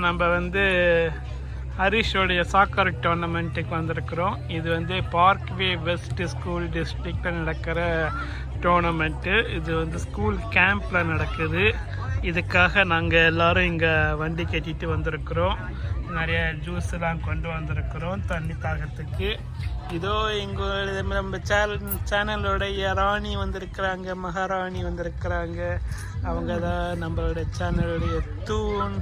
நம்ம வந்து ஹரிஷோடைய சாக்கர் டோர்னமெண்ட்டுக்கு வந்திருக்கிறோம். இது வந்து பார்க்வே வெஸ்ட் ஸ்கூல் டிஸ்ட்ரிக்டில் நடக்கிற டோர்னமெண்ட்டு. இது வந்து ஸ்கூல் கேம்பில் நடக்குது. இதுக்காக நாங்கள் எல்லோரும் இங்கே வண்டி கட்டிட்டு வந்திருக்கிறோம். நிறைய ஜூஸ்லாம் கொண்டு வந்திருக்கிறோம் தண்ணி தாகத்துக்கு. இதோ எங்களுடைய நம்ம சேனலுடைய ராணி வந்திருக்கிறாங்க, மகாராணி வந்திருக்கிறாங்க. அவங்க தான் நம்மளுடைய சேனலுடைய தூண்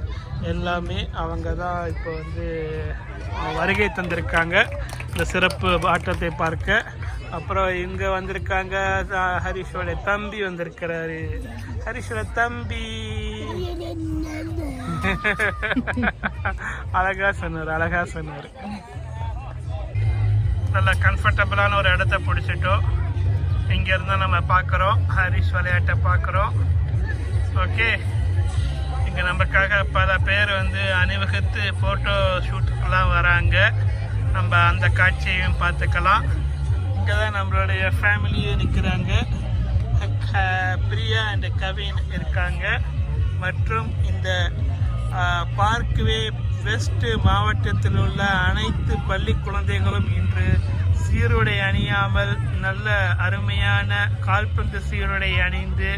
எல்லாமே. அவங்க தான் இப்போ வந்து வருகை தந்திருக்காங்க இந்த சிறப்பு ஆட்டத்தை பார்க்க. அப்புறம் இங்கே வந்திருக்காங்க ஹரிஷோட தம்பி வந்திருக்கிறாரு. ஹரிஷோட தம்பி அழகா சொன்னார். நல்ல கம்ஃபர்டபுளான ஒரு இடத்த பிடிச்சிட்டோம். இங்கேருந்து நம்ம பார்க்குறோம், ஹரிஷ் விளையாட்டை பார்க்குறோம். ஓகே, இங்கே நமக்காக பல பேர் வந்து அணிவகுத்து ஃபோட்டோ ஷூட்டுக்கெல்லாம் வராங்க. நம்ம அந்த காட்சியையும் பார்த்துக்கலாம். இங்கே தான் நம்மளுடைய ஃபேமிலியே நிற்கிறாங்க. பிரியா அண்ட் கவின் இருக்காங்க. மற்றும் இந்த பார்க்வே வெஸ்ட் மாவட்டத்தில் உள்ள அனைத்து பள்ளி குழந்தைகளும் இன்று சீருடை அணியாமல் நல்ல அருமையான கால்பந்து சீருடை அணிந்து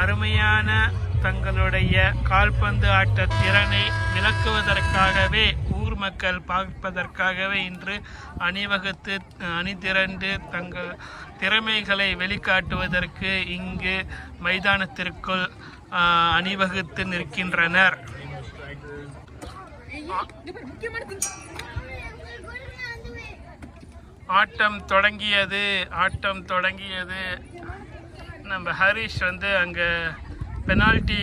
அருமையான தங்களுடைய கால்பந்து ஆட்ட திறனை விளக்குவதற்காகவே, ஊர் மக்கள் பார்ப்பதற்காகவே இன்று அணிவகுத்து அணிதிரண்டு தங்கள் திறமைகளை வெளிக்காட்டுவதற்கு இங்கு மைதானத்திற்குள் அணிவகுத்து நிற்கின்றனர். ஆட்டம் தொடங்கியது. நம்ம ஹரிஷ் வந்து அங்கே பெனால்டி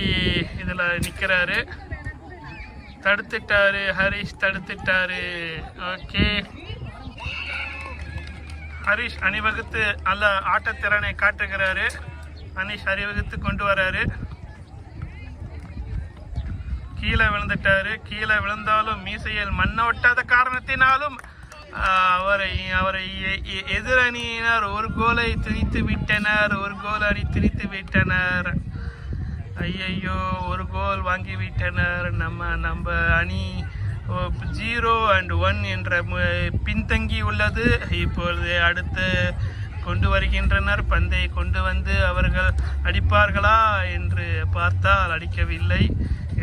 இதில் நிற்கிறாரு. தடுத்துட்டாரு, ஹரிஷ் தடுத்துட்டாரு. ஓகே, ஹரிஷ் அணிவகுத்து நல்ல ஆட்டத்திறனை காட்டுகிறாரு. ஹரிஷ் அணிவகுத்து கொண்டு வராரு. கீழே விழுந்துட்டாரு. கீழே விழுந்தாலும் மீசையில் மண்ணை ஒட்டாத காரணத்தினாலும் அவரை எதிரணியினர் ஒரு கோலை திணித்து விட்டனர். ஐயையோ, ஒரு கோல் வாங்கி விட்டனர். நம்ம அணி 0-1 என்ற பின்தங்கி உள்ளது. இப்பொழுது அடுத்து கொண்டு வருகின்றனர். பந்தை கொண்டு வந்து அவர்கள் அடிப்பார்களா என்று பார்த்தால் அடிக்கவில்லை.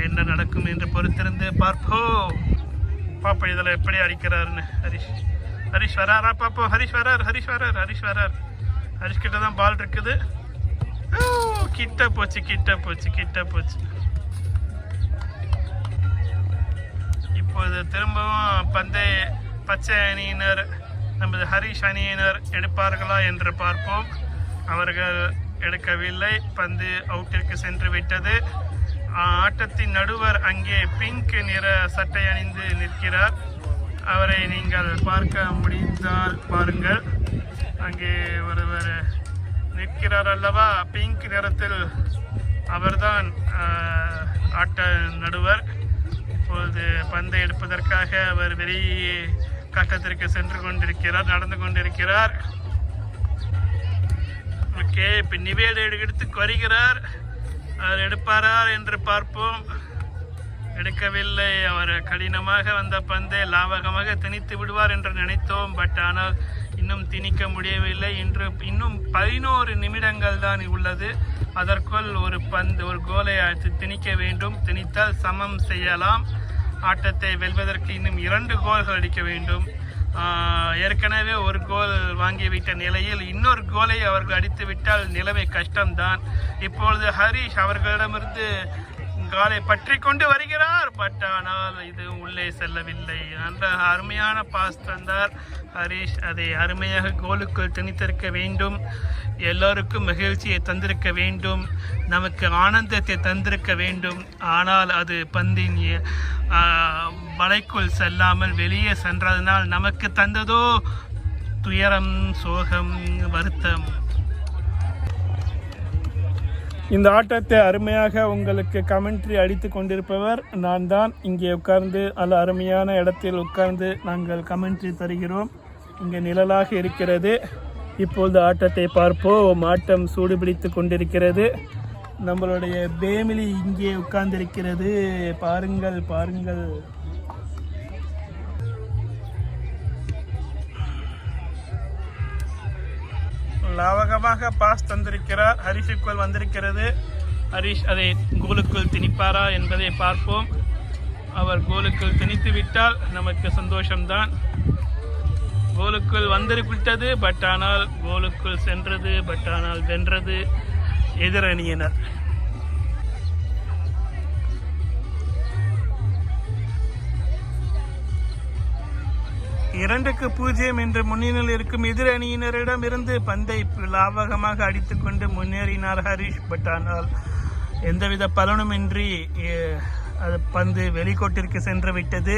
என்ன நடக்கும் என்று பொறுத்திருந்து பார்ப்போம். இதில் எப்படி அடிக்கிறாருன்னு. ஹரிஷ் வராரா பார்ப்போம். ஹரிஷ் வரார். ஹரிஷ் கிட்ட தான் பால் இருக்குது. கிட்ட போச்சு. இப்போது திரும்பவும் பந்தை பச்சை அணியினர் நமது ஹரிஷ் அணியினர் எடுப்பார்களா என்று பார்ப்போம். அவர்கள் எடுக்கவில்லை. பந்து அவுட்டிற்கு சென்று விட்டது. ஆட்டத்தின் நடுவர் அங்கே பிங்க் நிற சட்டை அணிந்து நிற்கிறார். அவரை நீங்கள் பார்க்க முடிந்தால் பாருங்கள். அங்கே ஒருவர் நிற்கிறார் அல்லவா, பிங்க் நிறத்தில். அவர்தான் ஆட்ட நடுவர். இப்பொழுது பந்தை எடுப்பதற்காக அவர் வெளியே கட்டத்திற்கு நடந்து கொண்டிருக்கிறார். ஓகே, இப்போ நிவேடு எடுத்து வருகிறார். அவர் எடுப்பாரா என்று பார்ப்போம். எடுக்கவில்லை. அவர் கடினமாக வந்த பந்தை லாவகமாக திணித்து விடுவார் என்று நினைத்தோம். பட் ஆனால் இன்னும் திணிக்க முடியவில்லை. இன்னும் 11 நிமிடங்கள் தான் உள்ளது. அதற்குள் ஒரு கோலை திணிக்க வேண்டும். திணித்தால் சமம் செய்யலாம். ஆட்டத்தை வெல்வதற்கு இன்னும் 2 கோல்கள் அடிக்க வேண்டும். ஏற்கனவே ஒரு கோல் வாங்கிவிட்ட நிலையில் இன்னொரு கோலை அவர்கள் அடித்துவிட்டால் நிலைமை கஷ்டம்தான். இப்பொழுது ஹரிஷ் அவர்களிடமிருந்து காலை பற்றி கொண்டு வருகிறார். பட் ஆனால் இது உள்ளே செல்லவில்லை. அந்த அருமையான பாஸ் தந்தார் ஹரிஷ். அதை அருமையாக கோலுக்குள் திணித்திருக்க வேண்டும். எல்லோருக்கும் மகிழ்ச்சியை தந்திருக்க வேண்டும். நமக்கு ஆனந்தத்தை தந்திருக்க வேண்டும். ஆனால் அது பந்தின் வலைக்குள் செல்லாமல் வெளியே சென்றதனால் நமக்கு தந்ததோ துயரம், சோகம், வருத்தம். இந்த ஆட்டத்தை அருமையாக உங்களுக்கு கமெண்ட்ரி அடித்து கொண்டிருப்பவர் நான் தான். இங்கே உட்கார்ந்து அருமையான இடத்தில் உட்கார்ந்து நாங்கள் கமெண்ட்ரி தருகிறோம். இங்கே நிழலாக இருக்கிறது. இப்பொழுது ஆட்டத்தை பார்ப்போம். ஆட்டம் சூடுபிடித்து கொண்டிருக்கிறது. நம்மளுடைய பேமிலி இங்கே உட்கார்ந்திருக்கிறது. பாருங்கள் பாருங்கள். லாவகமாக பாஸ் தந்திருக்கிறார். ஹரிஷுக்குள் வந்திருக்கிறது. ஹரிஷ் அதை கோலுக்குள் திணிப்பாரா என்பதை பார்ப்போம். அவர் கோலுக்குள் திணித்து விட்டால் நமக்கு சந்தோஷம்தான். கோலுக்குள் வந்திருக்கிட்டது, பட் ஆனால் கோலுக்குள் சென்றது, பட் ஆனால் வென்றது எதிரணியினர். இரண்டுக்கு 0 என்ற முன்னிலையில் இருக்கும் எதிரணியினரிடம் இருந்து பந்தை லாவகமாக அடித்துக்கொண்டு முன்னேறினார் ஹரிஷ். பட் ஆனால் எந்தவித பலனுமின்றி பந்து வெளிக்கோட்டிற்கு சென்று விட்டது.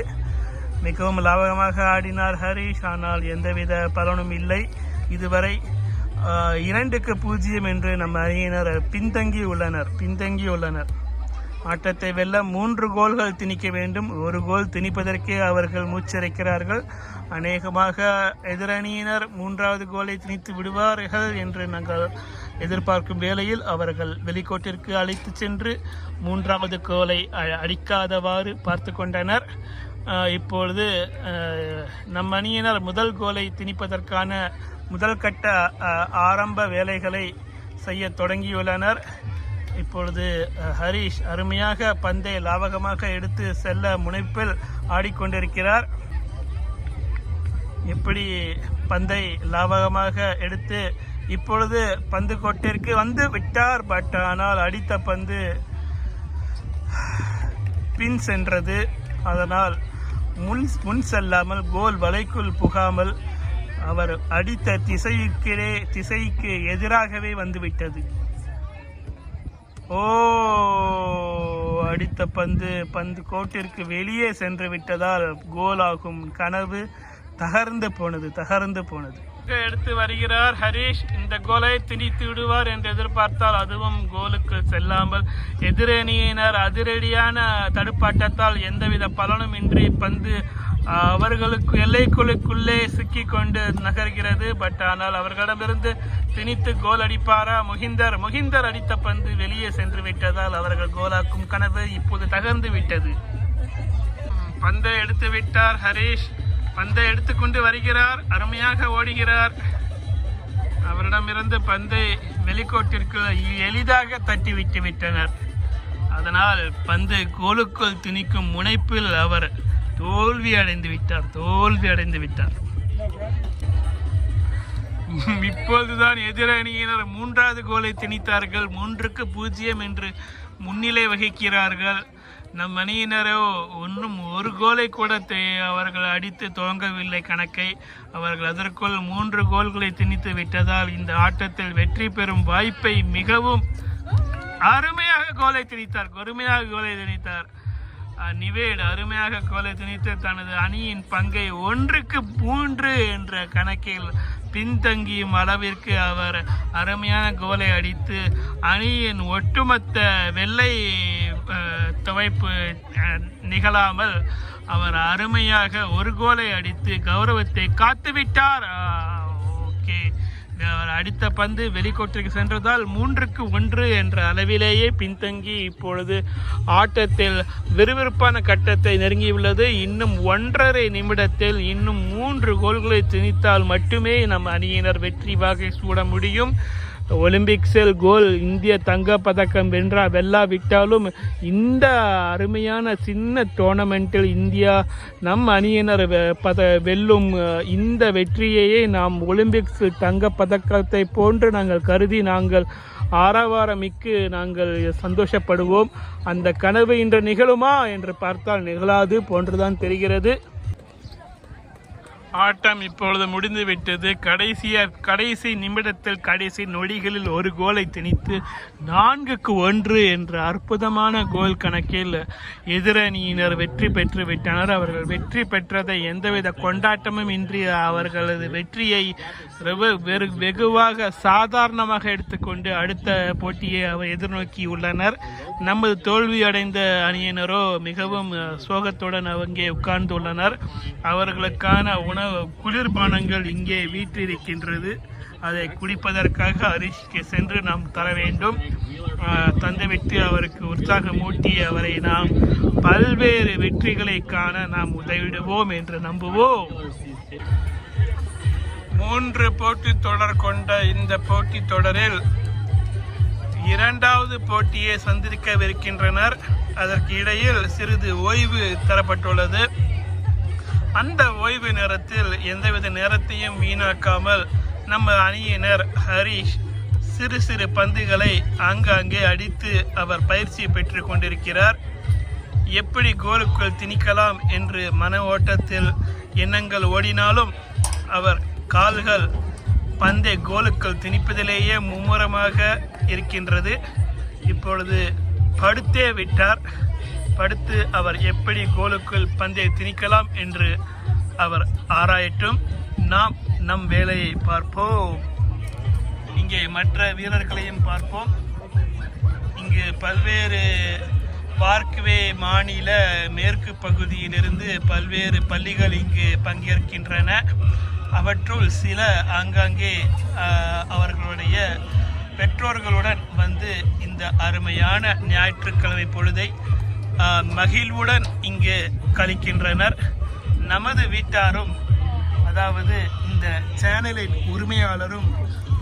மிகவும் லாபகமாக ஆடினார் ஹரிஷ், ஆனால் எந்தவித பலனும் இல்லை. இதுவரை 2க்கு 0 என்று நம்ம அணியினர் பின்தங்கி உள்ளனர். ஆட்டத்தை வெல்ல 3 கோல்கள் திணிக்க வேண்டும். 1 கோல் திணிப்பதற்கே அவர்கள் மூச்சரிக்கிறார்கள். அநேகமாக எதிரணியினர் 3வது கோலை திணித்து விடுவார்கள் என்று நாங்கள் எதிர்பார்க்கும் வேளையில் அவர்கள் வெளிக்கோட்டிற்கு அழைத்து சென்று 3வது கோலை அடிக்காதவாறு பார்த்து கொண்டனர். இப்பொழுது நம் அணியினர் முதல் கோலை திணிப்பதற்கான முதல் கட்ட ஆரம்ப வேலைகளை செய்ய தொடங்கியுள்ளனர். இப்பொழுது ஹரிஷ் அருமையாக பந்தை லாவகமாக எடுத்து செல்ல முனைப்பில் ஆடிக்கொண்டிருக்கிறார். இப்படி பந்தை லாவகமாக எடுத்து இப்பொழுது பந்து கோட்டிற்கு வந்து விட்டார். பட் ஆனால் அடித்த பந்து பின் சென்றது. அதனால் முன் செல்லாமல் கோல் வலைக்குள் புகாமல் அவர் அடித்த திசைக்கு எதிராகவே வந்துவிட்டது. அடித்த பந்து கோட்டிற்கு வெளியே சென்று விட்டதால் கோலாகும் கனவு தகர்ந்து போனது. எடுத்து வருகிறார் ஹரிஷ். இந்த கோலை திணித்து விடுவார் என்று எதிர்பார்த்தால் அதுவும் கோலுக்கு செல்லாமல் எதிரணியினர் அதிரடியான தடுப்பாட்டத்தால் எந்தவித பலனும் இன்றி பந்து அவர்களுக்கு எல்லைக்குள்ளுக்குள்ளே சிக்கி கொண்டு நகர்கிறது. பட் ஆனால் அவர்களிடமிருந்து திணித்து கோல் அடிப்பாரா? முகிந்தர் அடித்த பந்து வெளியே சென்று விட்டதால் அவர்கள் கோலாக்கும் கனவு இப்போது தகர்ந்து விட்டது. பந்தை எடுத்து விட்டார் ஹரிஷ். பந்தை எடுத்துக்கொண்டு வருகிறார். அருமையாக ஓடுகிறார். அவரிடமிருந்து பந்தை வெளிக்கோட்டிற்கு எளிதாக தட்டி விட்டு விட்டனர். அதனால் பந்து கோலுக்குள் திணிக்கும் முனைப்பில் அவர் தோல்வி அடைந்து விட்டார். இப்போதுதான் எதிரணியினர் 3வது கோலை திணித்தார்கள். 3க்கு 0 என்று முன்னிலை வகிக்கிறார்கள். நம் அணியினரோ ஒன்றும் 1 கோலை கூட அவர்கள் அடித்து துவங்கவில்லை கணக்கை. அவர்கள் அதற்குள் 3 கோல்களை திணித்து விட்டதால் இந்த ஆட்டத்தில் வெற்றி பெறும் வாய்ப்பை மிகவும் அருமையாக கோலை திணித்தார். நிவேட் அருமையாக கோலை திணித்து தனது அணியின் பங்கை 1க்கு 3 என்ற கணக்கில் பின்தங்கியும் அளவிற்கு அவர் அருமையான கோலை அடித்து அணியின் ஒட்டுமொத்த வெள்ளை துவைப்பு நிகழாமல் அவர் அருமையாக 1 கோலை அடித்து கௌரவத்தை காத்துவிட்டார். அவர் அடித்த பந்து வெளிக்கோட்டிற்கு சென்றதால் 3க்கு 1 என்ற அளவிலேயே பின்தங்கி இப்பொழுது ஆட்டத்தில் விறுவிறுப்பான கட்டத்தை நெருங்கியுள்ளது. இன்னும் 1.5 நிமிடத்தில் இன்னும் 3 கோல்களை திணித்தால் மட்டுமே நம் அணியினர் வெற்றி வாகை சூட முடியும். ஒலிம்பிக்ஸில் கோல் இந்திய தங்க பதக்கம் வெல்லாவிட்டாலும் இந்த அருமையான சின்ன டோர்னமெண்ட்டில் இந்தியா நம் அணியினர் வெல்லும் இந்த வெற்றியையே நாம் ஒலிம்பிக்ஸ் தங்க பதக்கத்தை போன்று நாங்கள் கருதி நாங்கள் ஆரவாரமிக்கு நாங்கள் சந்தோஷப்படுவோம். அந்த கனவு இன்று நிகழுமா என்று பார்த்தால் நிகழாது போன்றுதான் தெரிகிறது. ஆட்டம் இப்பொழுது முடிந்துவிட்டது. கடைசி நிமிடத்தில் கடைசி நொடிகளில் 1 கோலை திணித்து 4க்கு 1 என்ற அற்புதமான கோல் கணக்கில் எதிரணியினர் வெற்றி பெற்று விட்டனர். அவர்கள் வெற்றி பெற்றதை எந்தவித கொண்டாட்டமும் இன்றி அவர்களது வெற்றியை வெகுவாக சாதாரணமாக எடுத்துக்கொண்டு அடுத்த போட்டியை அவர் எதிர்நோக்கி உள்ளனர். நமது தோல்வி அடைந்த அணியினரோ மிகவும் சோகத்துடன் அங்கே உட்கார்ந்துள்ளனர். அவர்களுக்கான உணவு குளிர்பானங்கள் இங்கே வீற்றிருக்கின்றது. அதை குடிப்பதற்காக ஹரிஷ்க்கு சென்று நாம் தர வேண்டும். தந்துவிட்டு அவருக்கு உற்சாகமூட்டி அவரை நாம் பல்வேறு வெற்றிகளை காண நாம் உதவிடுவோம் என்று நம்புவோம். 3 போட்டி தொடர் கொண்ட இந்த போட்டி தொடரில் 2வது போட்டியை சந்திக்கவிருக்கின்றனர். அதற்கு இடையில் சிறிது ஓய்வு தரப்பட்டுள்ளது. அந்த ஓய்வு நேரத்தில் எந்தவித நேரத்தையும் வீணாக்காமல் நம்ம அணியினர் ஹரிஷ் சிறு சிறு பந்துகளை ஆங்காங்கே அடித்து அவர் பயிற்சி பெற்று கொண்டிருக்கிறார். எப்படி கோலுக்குள் திணிக்கலாம் என்று மன ஓட்டத்தில் எண்ணங்கள் ஓடினாலும் அவர் கால்கள் பந்தை கோலுக்குள் திணிப்பதிலேயே மும்முரமாக இருக்கின்றது. இப்பொழுது படுத்தே விட்டார். படுத்து அவர் எப்படி கோலுக்குள் பந்தை திணிக்கலாம் என்று அவர் ஆராயட்டும். நாம் நம் வேலையை பார்ப்போம். இங்கே மற்ற வீரர்களையும் பார்ப்போம். இங்கு பல்வேறு பார்க்வே மாநில மேற்கு பகுதியிலிருந்து பல்வேறு பள்ளிகள் இங்கு பங்கேற்கின்றன. அவற்றுள் சில ஆங்காங்கே அவர்களுடைய பெற்றோர்களுடன் வந்து இந்த அருமையான ஞாயிற்றுக்கிழமை பொழுதை மகிழ்வுடன் இங்கு கழிக்கின்றனர். நமது வீட்டாரும், அதாவது இந்த சேனலின் உரிமையாளரும்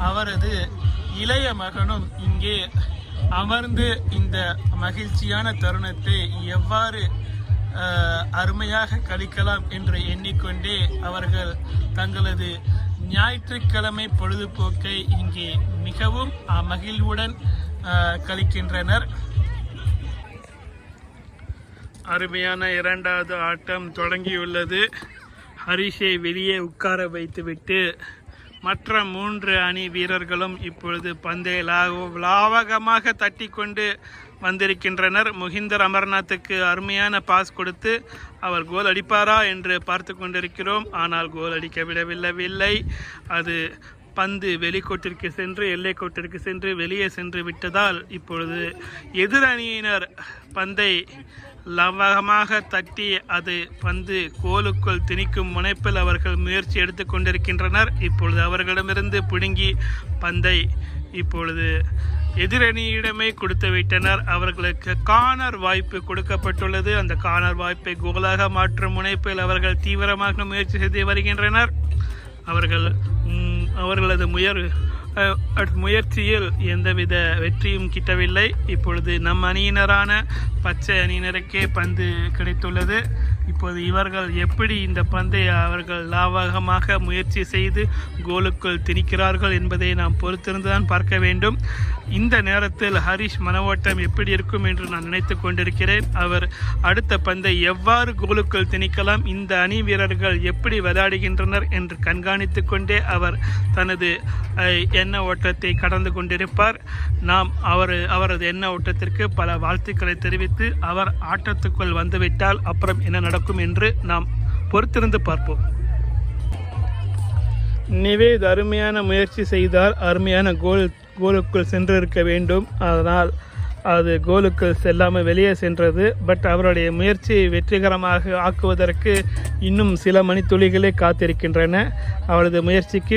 அவரது இளைய மகனும் இங்கே அமர்ந்து இந்த மகிழ்ச்சியான தருணத்தை எவ்வாறு அருமையாக கழிக்கலாம் என்று எண்ணிக்கொண்டே அவர்கள் தங்களது ஞாயிற்றுக்கிழமை பொழுதுபோக்கை இங்கே மிகவும் மகிழ்வுடன் கழிக்கின்றனர். அருமையான 2வது ஆட்டம் தொடங்கியுள்ளது. ஹரிஷை வெளியே உட்கார வைத்துவிட்டு மற்ற 3 அணி வீரர்களும் இப்பொழுது பந்தை லாவகமாக தட்டி கொண்டு வந்திருக்கின்றனர். முகிந்தர் அமர்நாத்துக்கு அருமையான பாஸ் கொடுத்து அவர் கோல் அடிப்பாரா என்று பார்த்து கொண்டிருக்கிறோம். ஆனால் கோல் அடிக்க விடவில்லை. அது பந்து வெளிக்கோட்டிற்கு சென்று எல்லைக்கோட்டிற்கு சென்று வெளியே சென்று விட்டதால் இப்பொழுது எதிர் அணியினர் பந்தை லவகமாக தட்டி அது பந்து கோலுக்குள் திணிக்கும் முனைப்பில் அவர்கள் முயற்சி எடுத்து கொண்டிருக்கின்றனர். இப்பொழுது அவர்களிடமிருந்து பிடுங்கி பந்தை இப்பொழுது எதிரணியிடமே கொடுத்து விட்டனர். அவர்களுக்கு கார்னர் வாய்ப்பு கொடுக்கப்பட்டுள்ளது. அந்த கார்னர் வாய்ப்பை கோலாக மாற்றும் முனைப்பில் அவர்கள் தீவிரமாக முயற்சி செய்து வருகின்றனர். அவர்களது முயற்சியில் எந்தவித வெற்றியும் கிட்டவில்லை. இப்பொழுது நம் அணியினரான பச்சை அணியினருக்கே பந்து கிடைத்துள்ளது. இப்போது இவர்கள் எப்படி இந்த பந்தை அவர்கள் லாவகமாக முயற்சி செய்து கோலுக்குள் திணிக்கிறார்கள் என்பதை நாம் பொறுத்திருந்துதான் பார்க்க வேண்டும். இந்த நேரத்தில் ஹரிஷ் மனவோட்டம் எப்படி இருக்கும் என்று நான் நினைத்து கொண்டிருக்கிறேன். அவர் அடுத்த பந்தை எவ்வாறு கோலுக்குள் திணிக்கலாம், இந்த அணி வீரர்கள் எப்படி விளையாடுகின்றனர் என்று கண்காணித்து கொண்டே அவர் தனது எண்ண ஓட்டத்தை கடந்து கொண்டிருப்பார். நாம் அவரது எண்ண ஓட்டத்திற்கு பல வாழ்த்துக்களை தெரிவித்து அவர் ஆட்டத்துக்குள் வந்துவிட்டால் அப்புறம் என்ன நடக்கும் என்று நாம் பொறுத்திருந்து பார்ப்போம். நிவேத் அருமையான முயற்சி செய்தால் அருமையான கோலுக்குள் சென்றிருக்க வேண்டும். அதனால் அது கோலுக்குள் செல்லாமல் வெளியே சென்றது. பட் அவருடைய முயற்சியை வெற்றிகரமாக ஆக்குவதற்கு இன்னும் சில மணித்துளிகளே காத்திருக்கின்றன. அவரது முயற்சிக்கு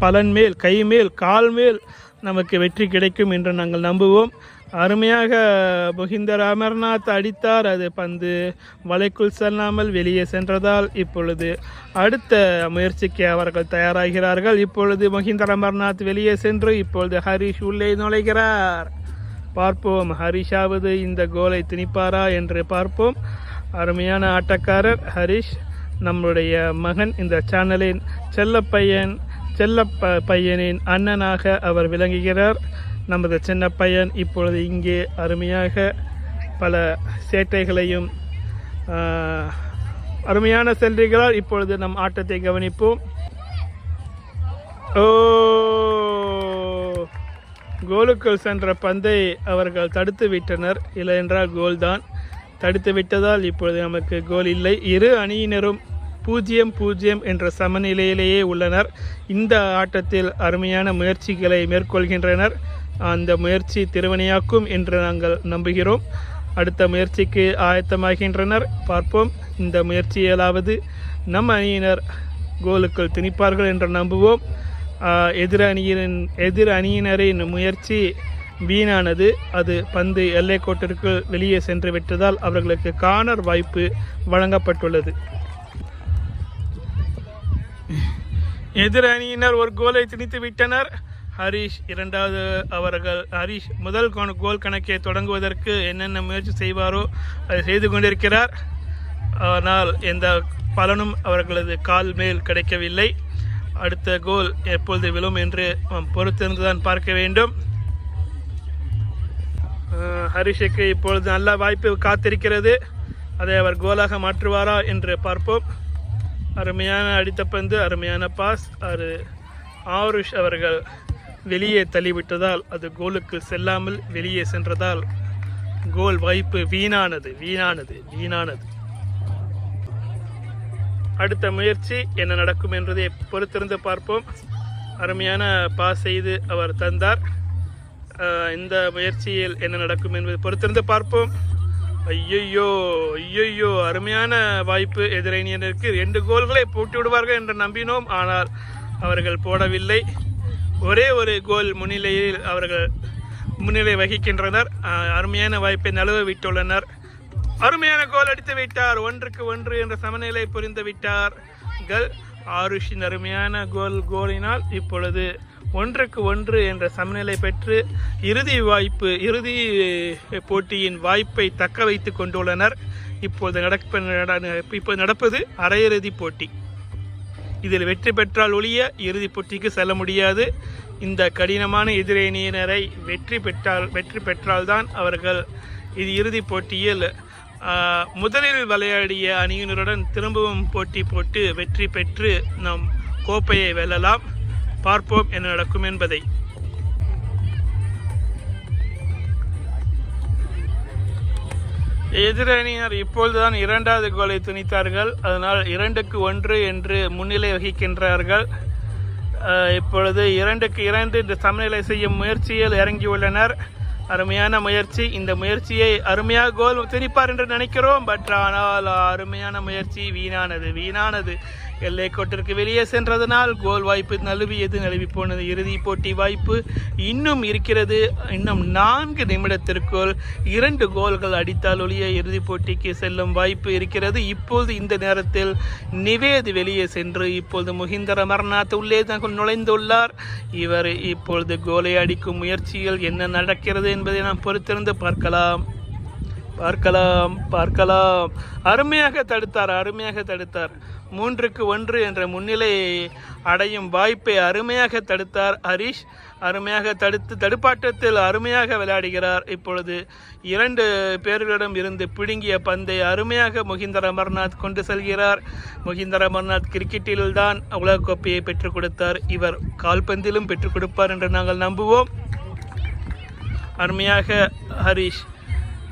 பலன் மேல், கை மேல், கால் மேல் நமக்கு வெற்றி கிடைக்கும் என்று நாங்கள் நம்புவோம். அருமையாக முகிந்தர் அமர்நாத் அடித்தார். அது பந்து வலைக்குள் செல்லாமல் வெளியே சென்றதால் இப்பொழுது அடுத்த முயற்சிக்கு அவர்கள் தயாராகிறார்கள். இப்பொழுது முகிந்தர் அமர்நாத் வெளியே சென்று இப்பொழுது ஹரிஷ் உள்ளே நுழைகிறார். பார்ப்போம், ஹரிஷாவது இந்த கோலை திணிப்பாரா என்று பார்ப்போம். அருமையான ஆட்டக்காரர் ஹரிஷ், நம்முடைய மகன், இந்த சேனலின் செல்ல பையனின் அண்ணனாக அவர் விளங்குகிறார். நமது சின்ன பையன் இப்பொழுது இங்கே அருமையாக பல சேட்டைகளையும் அருமையான செல்கிறார். இப்பொழுது நம் ஆட்டத்தை கவனிப்போம். கோலுக்குள் சென்ற பந்தை அவர்கள் தடுத்து விட்டனர். இல்லை என்றால் கோல்தான். தடுத்து விட்டதால் இப்பொழுது நமக்கு கோல் இல்லை. இரு அணியினரும் 0-0 என்ற சமநிலையிலேயே உள்ளனர். இந்த ஆட்டத்தில் அருமையான முயற்சிகளை மேற்கொள்கின்றனர். அந்த முயற்சி திருவினையாக்கும் என்று நாங்கள் நம்புகிறோம். அடுத்த முயற்சிக்கு ஆயத்தமாகின்றனர். பார்ப்போம், இந்த முயற்சியாலாவது நம் அணியினர் கோலுக்குள் திணிப்பார்கள் என்று நம்புவோம். எதிர் அணியினரின் முயற்சி வீணானது. அது பந்து எல்லைக்கோட்டிற்கு வெளியே சென்று விட்டதால் அவர்களுக்கு கார்னர் வாய்ப்பு வழங்கப்பட்டுள்ளது. எதிர் அணியினர் ஒரு கோலை திணித்து விட்டனர். ஹரிஷ் ஹரிஷ் முதல் கோல் கணக்கை தொடங்குவதற்கு என்னென்ன முயற்சி செய்வாரோ அதை செய்து கொண்டிருக்கிறார். ஆனால் எந்த பலனும் அவர்களது கால் மேல் கிடைக்கவில்லை. அடுத்த கோல் எப்பொழுது விழும் என்று பொறுத்திருந்துதான் பார்க்க வேண்டும். ஹரிஷுக்கு இப்பொழுது நல்ல வாய்ப்பு காத்திருக்கிறது. அதை அவர் கோலாக மாற்றுவாரா என்று பார்ப்போம். அருமையான அடித்த பந்து, அருமையான பாஸ். ஆருஷ் அவர்கள் வெளியே தள்ளிவிட்டதால் அது கோலுக்கு செல்லாமல் வெளியே சென்றதால் கோல் வாய்ப்பு வீணானது. அடுத்த முயற்சி என்ன நடக்கும் என்பதை பொறுத்திருந்து பார்ப்போம். அருமையான பாஸ் செய்து அவர் தந்தார். இந்த முயற்சியில் என்ன நடக்கும் என்பதை பொறுத்திருந்து பார்ப்போம். ஐயோ அருமையான வாய்ப்பு. எதிரணியினருக்கு 2 கோல்களை போட்டு விடுவார்கள் என்று நம்பினோம். ஆனால் அவர்கள் போடவில்லை. ஒரே ஒரு கோல் முன்னிலையில் அவர்கள் முன்னிலை வகிக்கின்றனர். அருமையான வாய்ப்பை நழுவ விட்டுள்ளனர். அருமையான கோல் அடித்து விட்டார். 1-1 என்ற சமநிலை புரிந்து விட்டார்கள். ஆருஷின் அருமையான கோலினால் இப்பொழுது 1-1 என்ற சமநிலை பெற்று இறுதி போட்டியின் வாய்ப்பை தக்க வைத்துக் கொண்டுள்ளனர். இப்போது நடப்பது அரையிறுதி போட்டி. இதில் வெற்றி பெற்றால் ஒழிய இறுதி போட்டிக்கு செல்ல முடியாது. இந்த கடினமான எதிரணியினரை வெற்றி பெற்றால்தான் அவர்கள் இது இறுதி போட்டியில் முதலில் விளையாடிய அணியினருடன் திரும்பவும் போட்டி போட்டு வெற்றி பெற்று நம் கோப்பையை வெல்லலாம். பார்ப்போம் என்ன நடக்கும் என்பதை. எதிரணியினர் இப்பொழுதுதான் 2வது கோலை துணித்தார்கள். அதனால் 2-1 என்று முன்னிலை வகிக்கின்றார்கள். இப்பொழுது 2-2 என்று சமநிலை செய்யும் முயற்சியில் இறங்கியுள்ளனர். அருமையான முயற்சி. இந்த முயற்சியை அருமையாக கோல் திணிப்பார் என்று நினைக்கிறோம். ஆனால் அருமையான முயற்சி வீணானது. எல்லை கோட்டிற்கு வெளியே சென்றதனால் கோல் வாய்ப்பு நழுவி போனது. இறுதி போட்டி வாய்ப்பு இன்னும் இருக்கிறது. இன்னும் 4 நிமிடத்திற்குள் 2 கோல்கள் அடித்தால் ஒழிய இறுதி போட்டிக்கு செல்லும் வாய்ப்பு இருக்கிறது. இப்போது இந்த நேரத்தில் நிவேத் வெளியே சென்று இப்பொழுது முகிந்தர் அமர்நாத் உள்ளே நுழைந்துள்ளார். இவர் இப்பொழுது கோலை அடிக்கும் முயற்சியில் என்ன நடக்கிறது என்பதை நாம் பொறுத்திருந்து பார்க்கலாம். அருமையாக தடுத்தார். 3-1 என்ற முன்னிலை அடையும் வாய்ப்பை அருமையாக தடுத்தார் ஹரிஷ். அருமையாக தடுப்பாட்டத்தில் அருமையாக விளையாடுகிறார். இப்பொழுது 2 பேர்களிடம் இருந்து பிடுங்கிய பந்தை அருமையாக முகிந்தர் அமர்நாத் கொண்டு செல்கிறார். முகிந்தர் அமர்நாத் கிரிக்கெட்டில்தான் உலகக்கோப்பையை பெற்றுக் கொடுத்தார். இவர் கால்பந்திலும் பெற்றுக் கொடுப்பார் என்று நாங்கள் நம்புவோம். அருமையாக ஹரிஷ்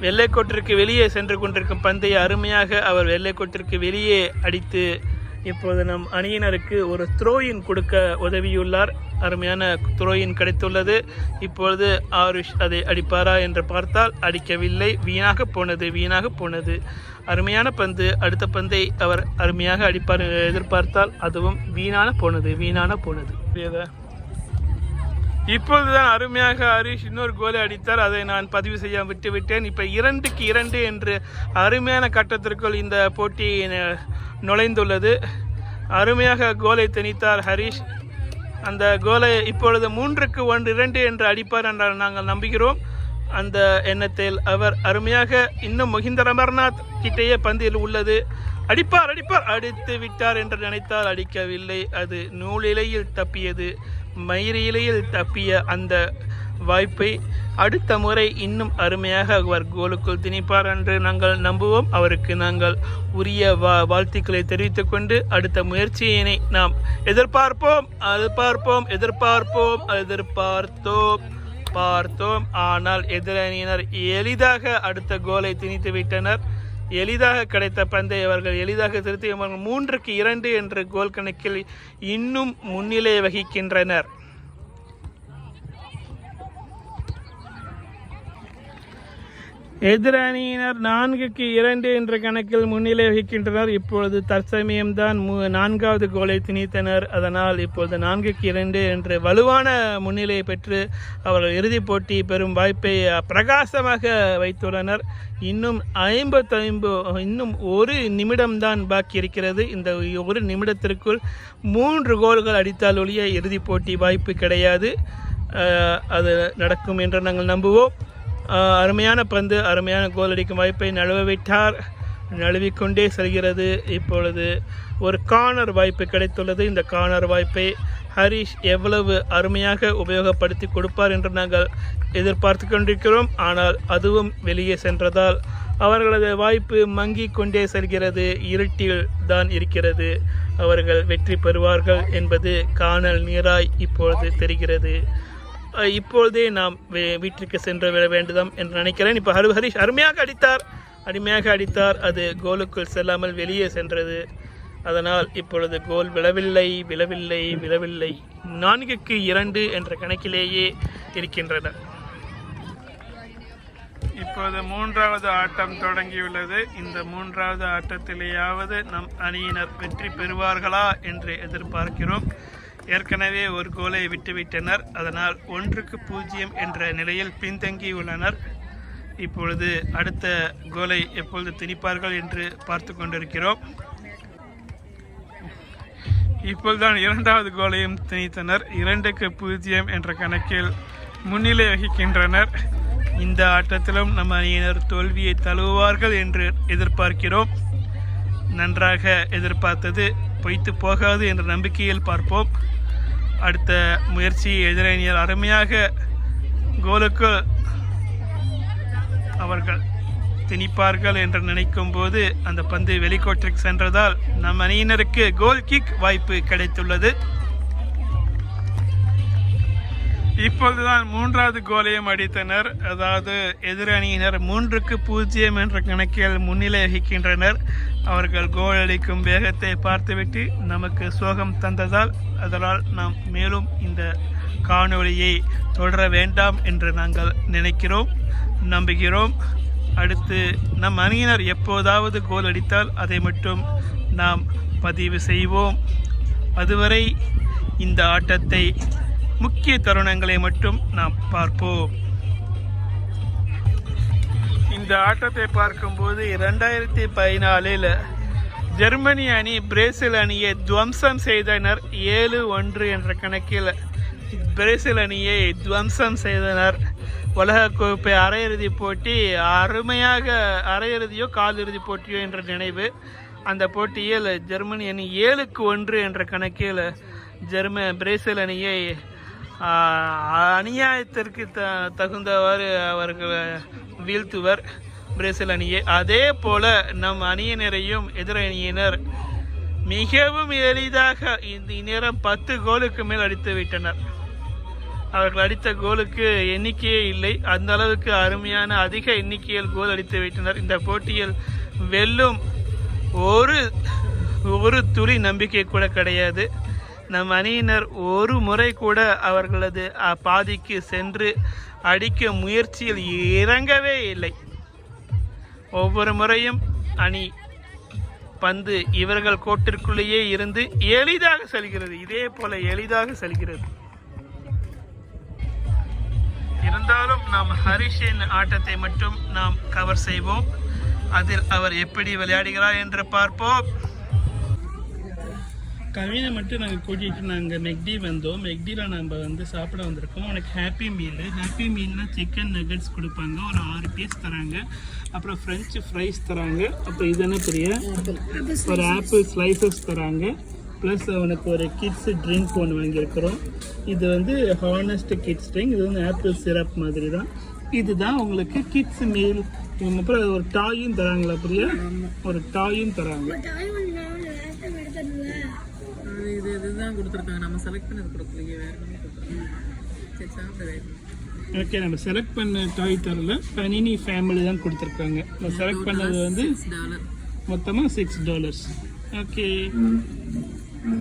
வெள்ளைக்கோட்டிற்கு வெளியே சென்று கொண்டிருக்கும் பந்தை அருமையாக அவர் வெள்ளைக்கோட்டிற்கு வெளியே அடித்து இப்போது நம் அணியினருக்கு ஒரு த்ரோயின் கொடுக்க உதவியுள்ளார். அருமையான த்ரோயின் கிடைத்துள்ளது. இப்பொழுது ஆருஷ் அதை அடிப்பாரா என்று பார்த்தால் அடிக்கவில்லை. வீணாக போனது. அருமையான பந்து. அடுத்த பந்தை அவர் அருமையாக அடிப்பார் எதிர்பார்த்தால் அதுவும் வீணான போனது. இப்பொழுதுதான் அருமையாக ஹரிஷ் இன்னொரு கோலை அடித்தார். அதை நான் பதிவு செய்ய விட்டுவிட்டேன். இப்போ 2-2 என்று அருமையான கட்டத்திற்குள் இந்த போட்டி நுழைந்துள்ளது. அருமையாக கோலை திணித்தார் ஹரிஷ். அந்த கோலை இப்பொழுது 3-2 என்று அடிப்பார் என்றால் நாங்கள் நம்புகிறோம். அந்த எண்ணத்தில் அவர் அருமையாக இன்னும் முகிந்தர் அமர்நாத் கிட்டேயே பந்தில் உள்ளது. அடிப்பார் அடித்து விட்டார் என்று நினைத்தால் அடிக்கவில்லை. அது நூலிலையில் தப்பியது. மயிறு இலையில் தப்பிய அந்த வாய்ப்பை அடுத்த முறை இன்னும் அருமையாக அவர் கோலுக்குள் திணிப்பார் என்று நாங்கள் நம்புவோம். அவருக்கு நாங்கள் உரிய வாழ்த்துக்களை தெரிவித்துக் கொண்டு அடுத்த முயற்சியினை நாம் பார்த்தோம். ஆனால் எதிரணியினர் எளிதாக அடுத்த கோலை திணித்து விட்டனர். எளிதாக கிடைத்த பந்தை அவர்கள் எளிதாக திருத்தி 3-2 என்ற கோல் கணக்கில் இன்னும் முன்னிலை வகிக்கின்றனர். எதிரணியினர் 4-2 என்ற கணக்கில் முன்னிலை வகிக்கின்றனர். இப்பொழுது தற்சமயம்தான் 4வது கோலை திணித்தனர். அதனால் இப்பொழுது 4-2 என்ற வலுவான முன்னிலையை பெற்று அவர்கள் இறுதிப் போட்டி பெறும் வாய்ப்பை பிரகாசமாக வைத்துள்ளனர். இன்னும் 1 நிமிடம்தான் பாக்கி இருக்கிறது. இந்த 1 நிமிடத்திற்குள் 3 கோல்கள் அடித்தால் ஒழிய இறுதிப் போட்டி வாய்ப்பு கிடையாது. அது நடக்கும் என்று நாங்கள் நம்புவோம். அருமையான பந்து, அருமையான கோல் அடிக்கும் வாய்ப்பை நழுவ விட்டார். நழுவிக்கொண்டே செல்கிறது. இப்பொழுது ஒரு கார்னர் வாய்ப்பு கிடைத்துள்ளது. இந்த கார்னர் வாய்ப்பை ஹரிஷ் எவ்வளவு அருமையாக உபயோகப்படுத்தி கொடுப்பார் என்று நாங்கள் எதிர்பார்த்து கொண்டிருக்கிறோம். ஆனால் அதுவும் வெளியே சென்றதால் அவர்களது வாய்ப்பு மங்கி கொண்டே செல்கிறது. இருட்டில் தான் இருக்கிறது. அவர்கள் வெற்றி பெறுவார்கள் என்பது காணல் நீராய் இப்பொழுது தெரிகிறது. இப்பொழுதே நாம் வீட்டிற்கு சென்று விட வேண்டும் என்று நினைக்கிறேன். இப்போ ஹரிஷ் அருமையாக அடித்தார். அது கோலுக்குள் செல்லாமல் வெளியே சென்றது. அதனால் இப்பொழுது கோல் விழவில்லை. 4-2 என்ற கணக்கிலேயே இருக்கின்றன. இப்போது 3வது ஆட்டம் தொடங்கியுள்ளது. இந்த 3வது ஆட்டத்திலேயாவது நம் அணியினர் வெற்றி பெறுவார்களா என்று எதிர்பார்க்கிறோம். ஏற்கனவே ஒரு கோலை விட்டுவிட்டனர். அதனால் 1-0 என்ற நிலையில் பின்தங்கியுள்ளனர். இப்பொழுது அடுத்த கோலை எப்பொழுது திணிப்பார்கள் என்று பார்த்து கொண்டிருக்கிறோம். இப்பொழுதுதான் 2வது கோலையும் திணித்தனர். 2-0 என்ற கணக்கில் முன்னிலை வகிக்கின்றனர். இந்த ஆட்டத்திலும் நம் அணியினர் தோல்வியை தழுவுவார்கள் என்று எதிர்பார்க்கிறோம். நன்றாக எதிர்பார்த்தது பொய்த்து போகாது என்ற நம்பிக்கையில் பார்ப்போம். அடுத்த முயற்சி எதிரணியர் அருமையாக கோலுக்கு அவர்கள் திணிப்பார்கள் என்று நினைக்கும் போது அந்த பந்து வெளிக்கோட்டிற்கு சென்றதால் நம் அணியினருக்கு கோல் கிக் வாய்ப்பு கிடைத்துள்ளது. இப்பொழுதுதான் 3வது கோலையும் அடித்தனர். அதாவது எதிரணியினர் 3-0 என்ற கணக்கில் முன்னிலை வகிக்கின்றனர். அவர்கள் கோல் அடிக்கும் வேகத்தை பார்த்துவிட்டு நமக்கு சோகம் தந்ததால் அதனால் நாம் மேலும் இந்த காணொளியை தொடர வேண்டாம் என்று நாங்கள் நம்புகிறோம். அடுத்து நம் அணியினர் எப்போதாவது கோல் அடித்தால் அதை மட்டும் நாம் பதிவு செய்வோம். அதுவரை இந்த ஆட்டத்தை முக்கிய தருணங்களை மட்டும் நாம் பார்ப்போம். இந்த ஆட்டத்தை பார்க்கும்போது 2014 ஜெர்மனி அணி பிரேசில் அணியை துவம்சம் செய்தனர். 7-1 என்ற கணக்கில் பிரேசில் அணியை துவம்சம் செய்தனர். உலகக்கோப்பை அரையிறுதி போட்டி அருமையாக, அரையிறுதியோ காலிறுதி போட்டியோ என்ற நினைவு. அந்த போட்டியில் ஜெர்மனி அணி 7-1 என்ற கணக்கில் பிரேசில் அணியை அநியாயத்திற்கு தகுந்தவாறு அவர்கள் வீழ்த்துவர் பிரேசில் அணியை. அதே போல நம் அணியினரையும் எதிரணியினர் மிகவும் எளிதாக இந்த நேரம் 10 கோலுக்கு மேல் அடித்து விட்டனர். அவர்கள் அடித்த கோலுக்கு எண்ணிக்கையே இல்லை. அந்த அளவுக்கு அருமையான அதிக எண்ணிக்கையில் கோல் அடித்து விட்டனர். இந்த போட்டியில் வெல்லும் ஒரு துளி நம்பிக்கை கூட கிடையாது. நம் அணியினர் ஒரு முறை கூட அவர்களது பாதிக்கு சென்று அடிக்க முயற்சியில் இறங்கவே இல்லை. ஒவ்வொரு முறையும் அணி பந்து இவர்கள் கோட்டிற்குள்ளேயே இருந்து எளிதாக செல்கிறது. இதே போல எளிதாக செல்கிறது. இருந்தாலும் நாம் ஹரிஷின் ஆட்டத்தை மட்டும் நாம் கவர் செய்வோம். அதில் அவர் எப்படி விளையாடுகிறார் என்று பார்ப்போம். கவினை மட்டும் நாங்கள் கூட்டிகிட்டு நாங்கள் மெக்டி வந்தோம். மெக்டியில் நம்ம சாப்பிட வந்திருக்கோம். உனக்கு ஹாப்பி மீல்னா சிக்கன் நகட்ஸ் கொடுப்பாங்க. ஒரு 6 பீஸ் தராங்க. அப்புறம் ஃப்ரெஞ்சு ஃப்ரைஸ் தராங்க. அப்புறம் இது என்ன பெரிய ஒரு ஆப்பிள் ஸ்லைசஸ் தராங்க. ப்ளஸ் அவனுக்கு ஒரு கிட்ஸ் ட்ரிங்க் ஒன்று வாங்கியிருக்கிறோம். இது ஹானஸ்ட் கிட்ஸ் ட்ரிங்க். இது ஆப்பிள் சிரப் மாதிரி தான். இதுதான் உங்களுக்கு கிட்ஸ் மீல். அப்புறம் ஒரு டாயும் தராங்களா பிரியா? ஒரு டாயும் தராங்க. இதுதான் கொடுத்துருக்காங்க. நம்ம செலக்ட் பண்ணது கொடுக்கலையே, வேற ஓகே. நம்ம செலக்ட் பண்ண டாய் தரல, பனினி ஃபேமிலி தான் கொடுத்துருக்காங்க. நம்ம செலக்ட் பண்ணது மொத்தமாக $6. ஓகே.